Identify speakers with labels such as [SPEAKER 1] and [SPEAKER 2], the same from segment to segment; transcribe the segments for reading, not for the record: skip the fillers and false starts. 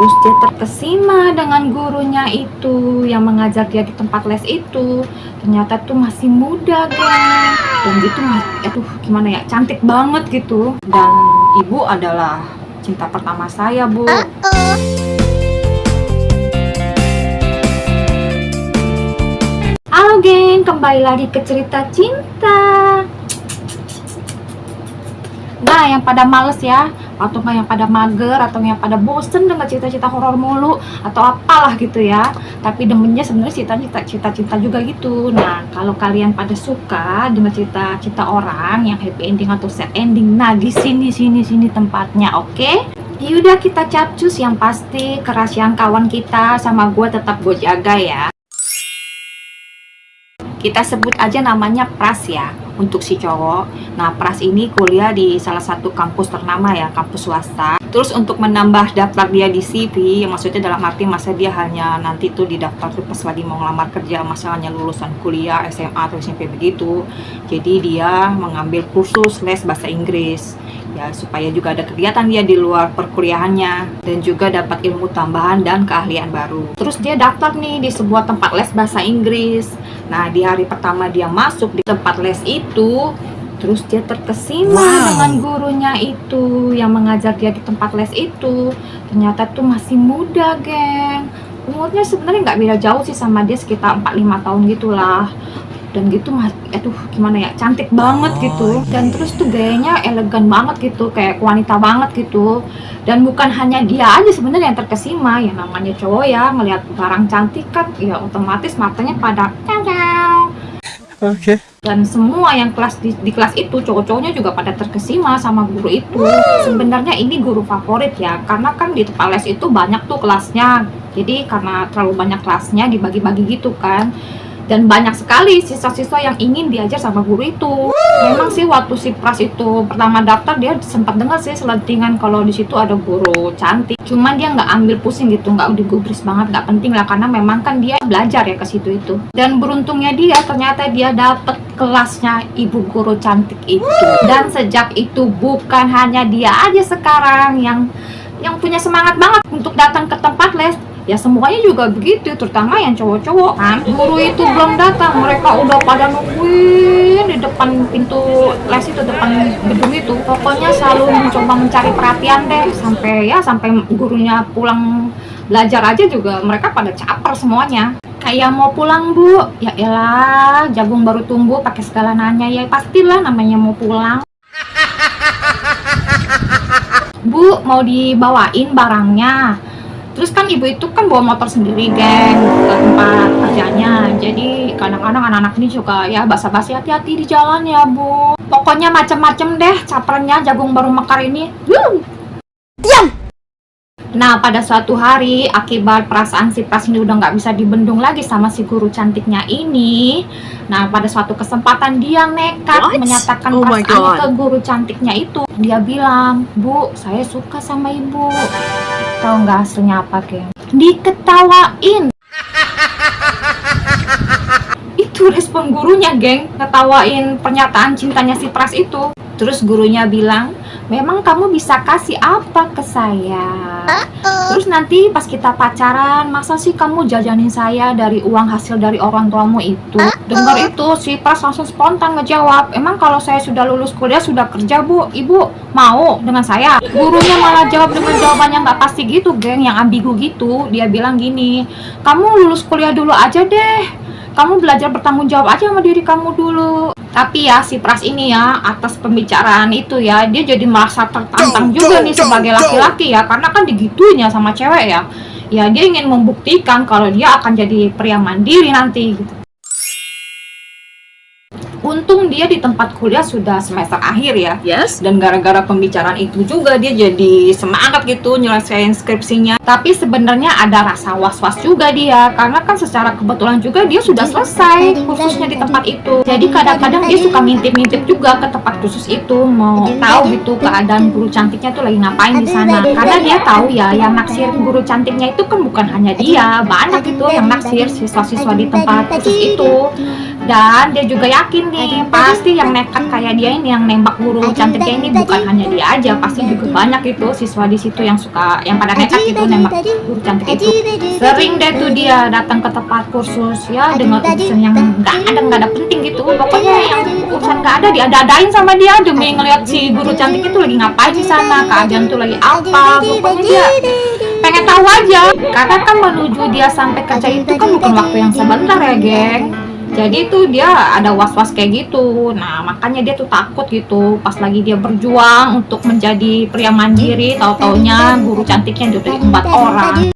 [SPEAKER 1] Terus dia terkesima dengan gurunya itu yang mengajar dia di tempat les itu. Ternyata tuh masih muda, geng. Dan gitu, aduh gimana ya, cantik banget gitu. Dan ibu adalah cinta pertama saya, Bu. Halo geng, kembali lagi ke cerita cinta. Nah, yang pada males ya, atau yang pada mager, atau yang pada bosen dengan cerita-cerita horor mulu, atau apalah gitu ya. Tapi demennya sebenarnya cerita-cinta juga gitu. Nah, kalau kalian pada suka dengan cerita-cinta orang yang happy ending atau sad ending, nah di sini tempatnya, oke? Yaudah kita capcus, yang pasti kerahasiaan kawan kita sama gue tetap gue jaga ya. Kita sebut aja namanya Pras ya, untuk si cowok. Nah, Pras ini kuliah di salah satu kampus ternama ya, kampus swasta. Terus untuk menambah daftar dia di CV, maksudnya dalam arti masa dia hanya nanti tuh didaftar tuh pas lagi mau ngelamar kerja, masalahnya lulusan kuliah, SMA atau SMP begitu. Jadi dia mengambil kursus les bahasa Inggris. Ya, supaya juga ada kegiatan dia di luar perkuliahannya dan juga dapat ilmu tambahan dan keahlian baru. Terus dia daftar nih di sebuah tempat les bahasa Inggris. Nah, di hari pertama dia masuk di tempat les itu, terus dia terkesima dengan gurunya itu yang mengajar dia di tempat les itu. Ternyata tuh masih muda, geng. Umurnya sebenarnya nggak beda jauh sih sama dia, sekitar 4-5 tahun gitulah. Dan gitu, aduh gimana ya, cantik banget gitu. Dan terus tuh gayanya elegan banget gitu, kayak wanita banget gitu. Dan bukan hanya dia aja sebenarnya yang terkesima, ya namanya cowok ya, ngelihat barang cantik kan ya otomatis matanya pada
[SPEAKER 2] Oke.
[SPEAKER 1] dan semua yang di kelas itu, cowok-cowoknya juga pada terkesima sama guru itu. Sebenarnya ini guru favorit ya, karena kan di tempat les itu banyak tuh kelasnya. Jadi karena terlalu banyak kelasnya dibagi-bagi gitu kan, dan banyak sekali siswa-siswa yang ingin diajar sama guru itu. Memang sih waktu si Pras itu pertama daftar, dia sempat dengar sih selentingan kalau di situ ada guru cantik. Cuman dia nggak ambil pusing gitu, nggak digubris banget, nggak penting lah, karena memang kan dia belajar ya ke situ itu. Dan beruntungnya dia, ternyata dia dapet kelasnya ibu guru cantik itu. Dan sejak itu bukan hanya dia aja sekarang yang punya semangat banget untuk datang ke tempat les. Ya semuanya juga begitu, terutama yang cowok-cowok kan. Guru itu belum datang, mereka udah pada nungguin di depan pintu les itu, depan gedung itu. Pokoknya selalu mencoba mencari perhatian deh, sampai gurunya pulang belajar aja juga mereka pada caper semuanya. Kayak mau pulang, Bu. Ya elah, jagung baru tumbuh pakai segala nanya, ya pastilah namanya mau pulang. Bu, mau dibawain barangnya. Terus kan ibu itu kan bawa motor sendiri, geng, ke tempat kerjanya. Jadi kadang-kadang anak-anak ini juga ya basa-basi, hati-hati di jalan ya, Bu. Pokoknya macem-macem deh capernya jagung baru mekar ini. Diam! Nah, pada suatu hari akibat perasaan si Pras ini udah nggak bisa dibendung lagi sama si guru cantiknya ini. Nah, pada suatu kesempatan dia nekat menyatakan perasaannya ke guru cantiknya itu. Dia bilang, "Bu, saya suka sama ibu." Tahu nggak hasilnya apa, geng? Diketawain. Itu respon gurunya, geng, ngetawain pernyataan cintanya si Pras itu. Terus gurunya bilang, "Memang kamu bisa kasih apa ke saya? Terus nanti pas kita pacaran, masa sih kamu jajanin saya dari uang hasil dari orang tuamu itu?" Dengar itu, si Pras langsung spontan ngejawab, "Emang kalau saya sudah lulus kuliah, sudah kerja, Bu, ibu mau dengan saya?" Gurunya malah jawab dengan jawaban yang nggak pasti gitu, geng, yang ambigu gitu. Dia bilang gini, "Kamu lulus kuliah dulu aja deh. Kamu belajar bertanggung jawab aja sama diri kamu dulu." Tapi ya si Pras ini ya, atas pembicaraan itu ya, dia jadi merasa tertantang juga nih sebagai laki-laki ya, karena kan digituin ya sama cewek ya. Ya dia ingin membuktikan kalau dia akan jadi pria mandiri nanti gitu. Untung dia di tempat kuliah sudah semester akhir ya.
[SPEAKER 2] Yes.
[SPEAKER 1] Dan gara-gara pembicaraan itu juga dia jadi semangat gitu nyelesain skripsinya. Tapi sebenarnya ada rasa was-was juga dia, karena kan secara kebetulan juga dia sudah selesai khususnya di tempat itu. Jadi kadang-kadang dia suka ngintip-ngintip juga ke tempat khusus itu, mau tahu gitu keadaan guru cantiknya tuh lagi ngapain di sana. Karena dia tahu ya, yang naksir guru cantiknya itu kan bukan hanya dia, banyak itu yang naksir siswa-siswa di tempat khusus itu. Dan dia juga yakin nih, pasti yang nekat kayak dia ini, yang nembak guru cantiknya ini bukan hanya dia aja, pasti juga banyak itu siswa di situ yang suka, yang pada nekat gitu nembak guru cantik itu. Sering deh tuh dia datang ke tempat kursus ya dengan urusan yang nggak ada penting gitu. Pokoknya yang urusan nggak ada diada-adain sama dia demi ngeliat si guru cantik itu lagi ngapain di sana, keadaan tuh lagi apa. Pokoknya dia pengen tahu aja, karena kan menuju dia sampai kerja itu kan bukan waktu yang sebentar ya geng. Jadi tuh dia ada was-was kayak gitu. Nah makanya dia tuh takut gitu pas lagi dia berjuang untuk menjadi pria mandiri, tahu-taunya guru cantiknya udah diembat orang.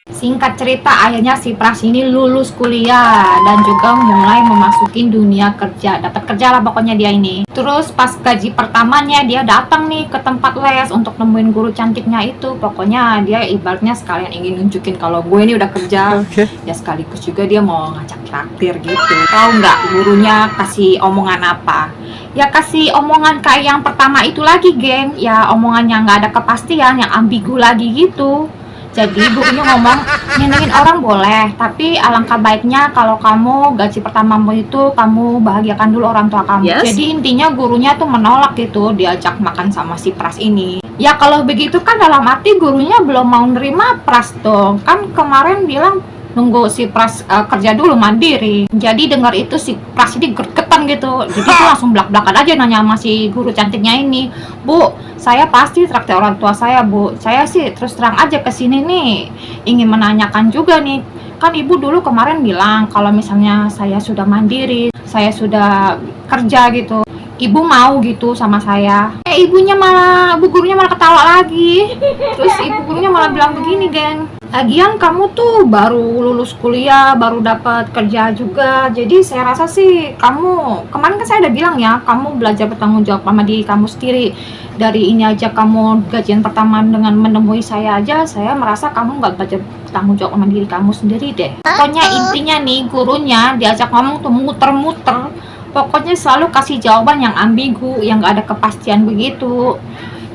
[SPEAKER 1] Singkat cerita, akhirnya si Pras ini lulus kuliah dan juga mulai memasuki dunia kerja. Dapat kerja lah pokoknya dia ini. Terus pas gaji pertamanya dia datang nih ke tempat les untuk nemuin guru cantiknya itu. Pokoknya dia ibaratnya sekalian ingin nunjukin kalau gue ini udah kerja. Ya sekaligus juga dia mau ngajak traktir gitu. Tahu nggak gurunya kasih omongan apa? Ya kasih omongan kayak yang pertama itu lagi geng. Ya omongannya nggak ada kepastian, yang ambigu lagi gitu. Jadi gurunya ngomong, nyenengin orang boleh, tapi alangkah baiknya kalau kamu gaji pertamamu itu kamu bahagiakan dulu orang tua kamu. Yes. Jadi intinya gurunya tuh menolak gitu diajak makan sama si Pras ini. Ya kalau begitu kan dalam arti gurunya belum mau nerima Pras dong. Kan kemarin bilang nunggu si Pras kerja dulu mandiri. Jadi dengar itu si Pras ini gergetan gitu. Jadi tuh langsung belak-belakan aja nanya sama si guru cantiknya ini, "Bu, saya pasti traktir orang tua saya, Bu. Saya sih terus terang aja kesini nih, ingin menanyakan juga nih. Kan ibu dulu kemarin bilang kalau misalnya saya sudah mandiri, saya sudah kerja gitu, ibu mau gitu sama saya." Ibunya malah, bu gurunya malah ketawa lagi. Terus ibu gurunya malah bilang begini, geng. Lagian kamu tuh baru lulus kuliah, baru dapat kerja juga. Jadi saya rasa sih kamu, kemarin kan saya udah bilang ya, kamu belajar bertanggung jawab sama diri kamu sendiri. Dari ini aja kamu gajian pertama dengan menemui saya aja, saya merasa kamu nggak belajar bertanggung jawab sama diri kamu sendiri deh. Pokoknya intinya nih, gurunya diajak ngomong tuh muter-muter. Pokoknya selalu kasih jawaban yang ambigu, yang nggak ada kepastian begitu.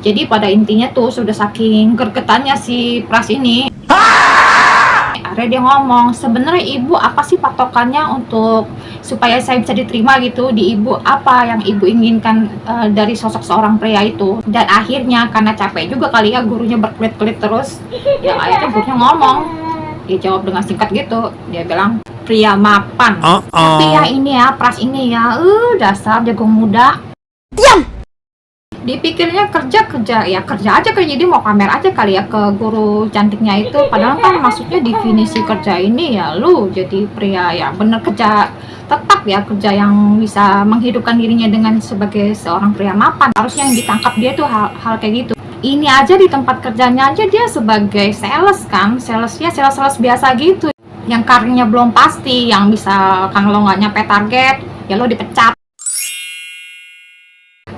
[SPEAKER 1] Jadi pada intinya tuh sudah saking gergetannya si Pras ini, akhirnya dia ngomong, sebenarnya ibu apa sih patokannya untuk supaya saya bisa diterima gitu di ibu, apa yang ibu inginkan dari sosok seorang pria itu. Dan akhirnya karena capek juga kali ya gurunya berkelit-kelit terus, ya akhirnya gurunya ngomong, dia jawab dengan singkat gitu, dia bilang, pria mapan. Tapi ya ini ya, Pras ini ya, dasar jagung muda. Diam! Dipikirnya kerja ya kerja aja, kayak jadi mau pamer aja kali ya ke guru cantiknya itu. Padahal kan maksudnya definisi kerja ini ya lu jadi pria ya bener kerja, tetap ya kerja yang bisa menghidupkan dirinya dengan sebagai seorang pria mapan. Harusnya yang ditangkap dia tuh hal kayak gitu. Ini aja di tempat kerjanya aja dia sebagai sales kan, salesnya sales biasa gitu, yang karirnya belum pasti, yang bisa kalau nggak nyampe target ya lo dipecat.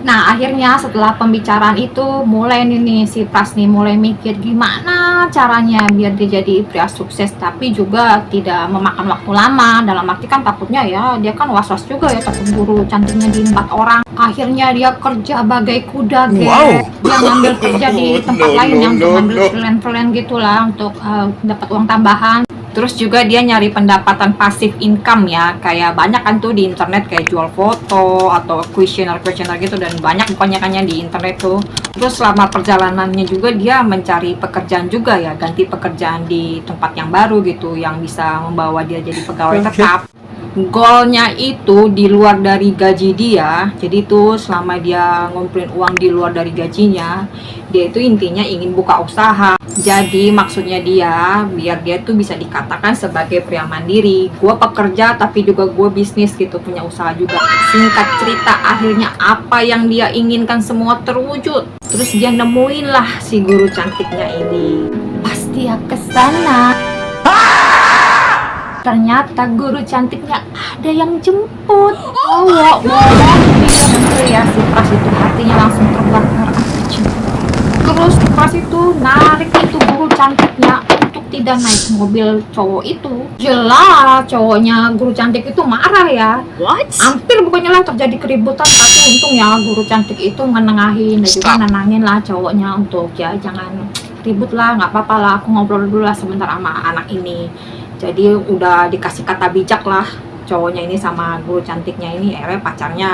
[SPEAKER 1] Nah akhirnya setelah pembicaraan itu mulai nih si Pras nih mulai mikir gimana caranya biar dia jadi pria sukses tapi juga tidak memakan waktu lama. Dalam arti kan takutnya ya dia kan was-was juga ya, takut guru cantiknya diembat orang. Akhirnya dia kerja bagai kuda dia ngambil kerja di tempat lain yang untuk ngambil freelance gitulah untuk dapat uang tambahan. Terus juga dia nyari pendapatan pasif income ya, kayak banyak kan tuh di internet kayak jual foto atau questionnaire gitu, dan banyak pokoknya di internet tuh. Terus selama perjalanannya juga dia mencari pekerjaan juga ya, ganti pekerjaan di tempat yang baru gitu yang bisa membawa dia jadi pegawai tetap. Goalnya itu di luar dari gaji dia, jadi tuh selama dia ngumpulin uang di luar dari gajinya, dia itu intinya ingin buka usaha. Jadi maksudnya dia biar dia tuh bisa dikatakan sebagai pria mandiri, gue pekerja tapi juga gue bisnis gitu, punya usaha juga. Singkat cerita akhirnya apa yang dia inginkan semua terwujud. Terus dia nemuin lah si guru cantiknya ini. Pas dia kesana, ternyata guru cantiknya ada yang jemput. Ya si Pras itu hatinya langsung terbakar. Terus Pras itu narik itu guru cantiknya untuk tidak naik mobil cowok itu. Jelas cowoknya guru cantik itu marah ya. Hampir bukannya lah terjadi keributan, tapi untung ya guru cantik itu menengahin dan juga nenangin lah cowoknya untuk ya jangan ribut lah, nggak apa-apa lah, aku ngobrol dulu lah sebentar sama anak ini. Jadi udah dikasih kata bijak lah cowoknya ini sama guru cantiknya ini, akhirnya pacarnya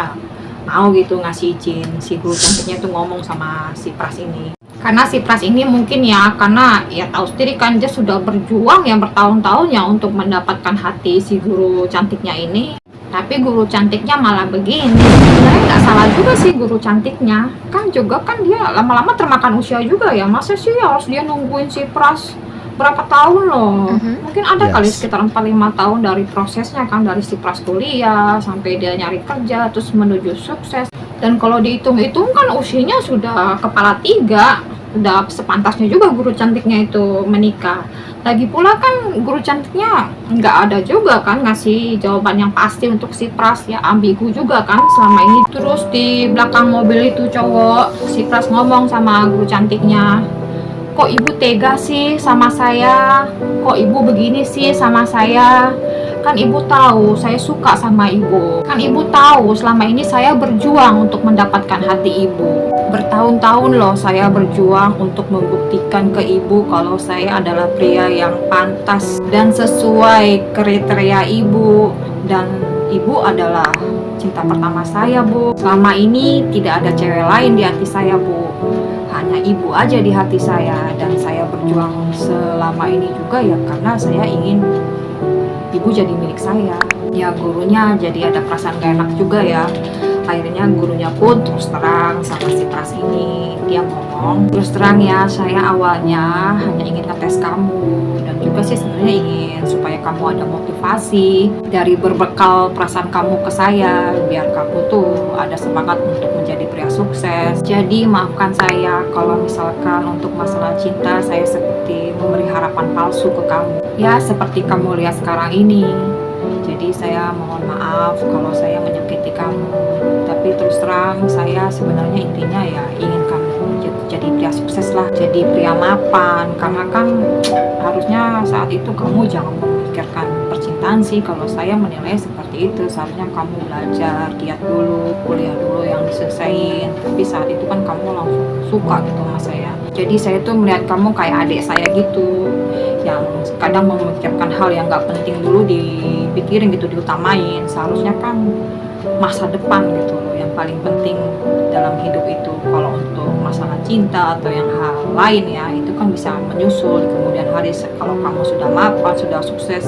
[SPEAKER 1] mau gitu ngasih izin si guru cantiknya itu ngomong sama si Pras ini. Karena si Pras ini mungkin ya, karena ya tahu sendiri kan dia sudah berjuang ya bertahun-tahun ya untuk mendapatkan hati si guru cantiknya ini. Tapi guru cantiknya malah begini. Sebenarnya nggak salah juga sih guru cantiknya. Kan juga kan dia lama-lama termakan usia juga ya. Masa sih harus dia nungguin si Pras berapa tahun loh. Mungkin ada kali sekitar 4-5 tahun dari prosesnya kan, dari si Pras kuliah sampai dia nyari kerja terus menuju sukses. Dan kalau dihitung-hitung kan usianya sudah kepala 3, udah sepantasnya juga guru cantiknya itu menikah. Lagi pula kan guru cantiknya nggak ada juga kan ngasih jawaban yang pasti untuk si Pras, ya ambigu juga kan selama ini. Terus di belakang mobil itu cowok, si Pras ngomong sama guru cantiknya, kok ibu tega sih sama saya, kok ibu begini sih sama saya, kan ibu tahu saya suka sama ibu, kan ibu tahu selama ini saya berjuang untuk mendapatkan hati ibu, bertahun-tahun loh saya berjuang untuk membuktikan ke ibu kalau saya adalah pria yang pantas dan sesuai kriteria ibu, dan ibu adalah cinta pertama saya bu. Selama ini tidak ada cewek lain di hati saya bu, hanya ibu aja di hati saya, dan saya berjuang selama ini juga ya karena saya ingin ibu jadi milik saya. Ya gurunya jadi ada perasaan gak enak juga ya. Akhirnya gurunya pun terus terang sama si Pras ini, dia ngomong, terus terang ya saya awalnya hanya ingin ngetes kamu, dan juga sih sebenarnya ingin supaya kamu ada motivasi dari berbekal perasaan kamu ke saya, biar kamu tuh ada semangat untuk menjadi pria sukses. Jadi maafkan saya kalau misalkan untuk masalah cinta saya seperti memberi harapan palsu ke kamu, ya seperti kamu lihat sekarang ini. Jadi saya mohon maaf kalau saya menyakiti kamu, tapi terus terang saya sebenarnya intinya ya ingin kamu jadi pria sukses lah, jadi pria mapan. Karena kan harusnya saat itu kamu jangan memikirkan percintaan sih, kalau saya menilai seperti itu. Seharusnya kamu belajar, giat dulu, kuliah dulu yang diselesain, tapi saat itu kan kamu langsung suka gitu sama saya. Jadi saya tuh melihat kamu kayak adik saya gitu, yang kadang memikirkan hal yang gak penting dulu dipikirin gitu, diutamain. Seharusnya kan masa depan gitu loh yang paling penting dalam hidup itu. Kalau untuk masalah cinta atau yang hal lain ya itu kan bisa menyusul di kemudian hari kalau kamu sudah mapan, sudah sukses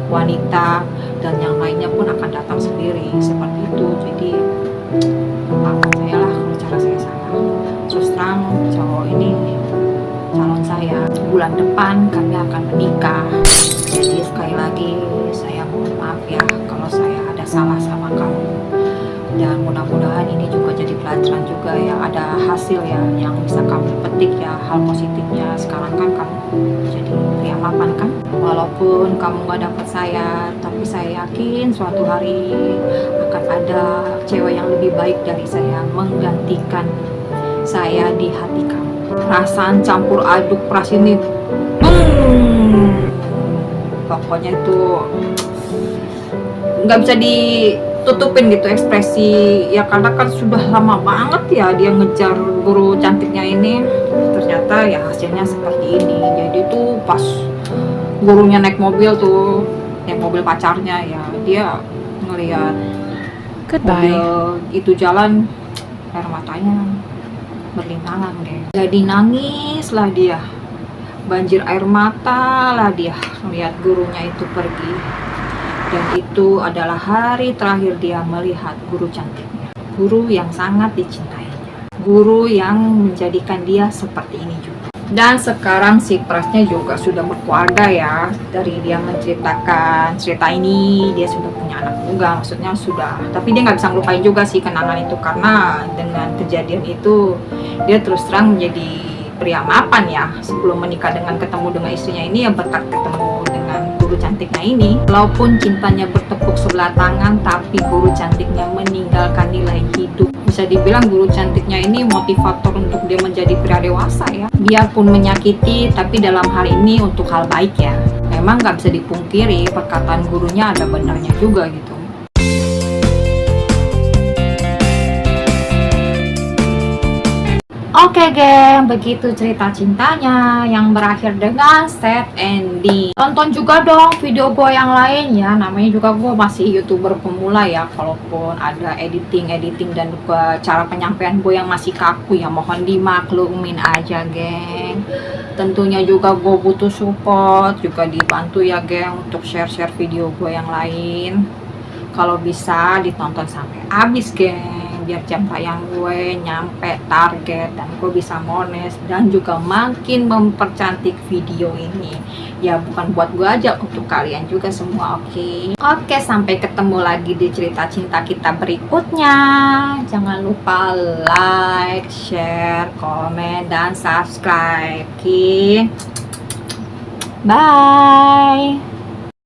[SPEAKER 1] wanita, dan yang lainnya pun akan datang sendiri seperti itu. Jadi maafkan saya lah kalau cara saya salah. Terus terang cowok ini calon saya, bulan depan kami akan menikah. Jadi sekali lagi saya mohon maaf ya kalau saya ada salah sama kamu, dan mudah-mudahan ini juga jadi pelajaran juga ya, ada hasil ya yang bisa kamu petik ya, hal positifnya. Sekarang kan kamu jadi pria mapan kan, walaupun kamu gak dapat saya, tapi saya yakin suatu hari akan ada cewek yang lebih baik dari saya menggantikan saya di hati kamu. Perasaan campur aduk Pras ini pokoknya itu nggak bisa ditutupin gitu ekspresi ya, karena kan sudah lama banget ya dia ngejar guru cantiknya ini, ternyata ya hasilnya seperti ini. Jadi tuh pas gurunya naik mobil pacarnya ya, dia ngelihat mobil itu jalan, air matanya berlintangan deh. Jadi nangis lah dia, banjir air mata lah dia melihat gurunya itu pergi. Dan itu adalah hari terakhir dia melihat guru cantiknya, guru yang sangat dicintainya, guru yang menjadikan dia seperti ini juga. Dan sekarang si Prasnya juga sudah berkeluarga ya. Dari dia menceritakan cerita ini, dia sudah punya anak juga, maksudnya sudah. Tapi dia nggak bisa ngelupain juga sih kenangan itu, karena dengan kejadian itu dia terus terang menjadi pria mapan ya. Sebelum menikah ketemu dengan istrinya ini ya berkat ketemu dengan guru cantiknya ini. Walaupun cintanya bertepuk sebelah tangan, tapi guru cantiknya meninggalkan nilai hidup. Bisa dibilang guru cantiknya ini motivator untuk dia menjadi pria dewasa ya. Biarpun menyakiti, tapi dalam hal ini untuk hal baik ya. Memang nggak bisa dipungkiri perkataan gurunya ada benarnya juga gitu. Oke geng, begitu cerita cintanya yang berakhir dengan sad ending. Tonton juga dong video gue yang lain ya, namanya juga gue masih youtuber pemula ya. Kalaupun ada editing dan juga cara penyampaian gue yang masih kaku ya, mohon dimaklumin aja geng. Tentunya juga gue butuh support, juga dibantu ya geng untuk share-share video gue yang lain. Kalau bisa ditonton sampai habis geng, biar jam tayang gue nyampe target dan gue bisa mones dan juga makin mempercantik video ini ya, bukan buat gue aja, untuk kalian juga semua. Oke, sampai ketemu lagi di cerita cinta kita berikutnya. Jangan lupa like, share, komen, dan subscribe. Oke, bye.